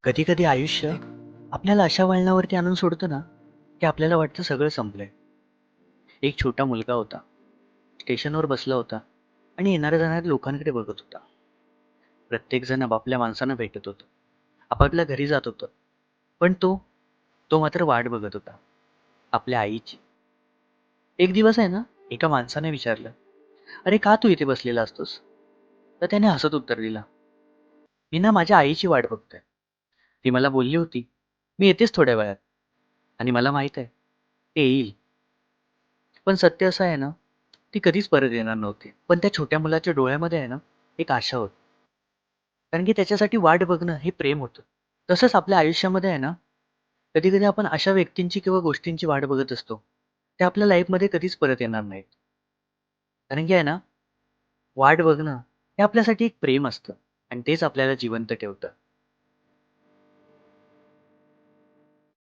कधी कधी आयुष्य आपल्याला अशा वळणावरती आणून सोडतं ना, की आपल्याला वाटतं सगळं संपलंय. एक छोटा मुलगा होता. स्टेशनवर बसला होता आणि येणाऱ्या जाणाऱ्या लोकांकडे बघत होता. प्रत्येकजण आपापल्या माणसानं भेटत होतं, आपापल्या घरी जात होतं. पण तो तो मात्र वाट बघत होता, आपल्या आईची. एक दिवस आहे ना, एका माणसाने विचारलं, अरे का तू इथे बसलेला असतोस? तर त्याने हसत उत्तर दिलं, मी ना माझ्या आईची वाट बघतोय. ती मला बोलली होती, मी येतेच थोड्या वेळात, आणि मला माहित आहे ते येईल. पण सत्य असं आहे ना, ती कधीच परत येणार नव्हती. पण त्या छोट्या मुलाच्या डोळ्यामध्ये आहे ना, एक आशा होती. कारण की त्याच्यासाठी वाट बघणं हे प्रेम होतं. तसंच आपल्या आयुष्यामध्ये आहे ना, कधी-कधी आपण अशा व्यक्तींची किंवा गोष्टींची वाट बघत असतो. त्या आपल्या लाईफमध्ये कधीच परत येणार नाहीत. कारण की आहे ना, वाट बघणं हे आपल्यासाठी एक प्रेम असतं आणि तेच आपल्याला जिवंत ठेवतं.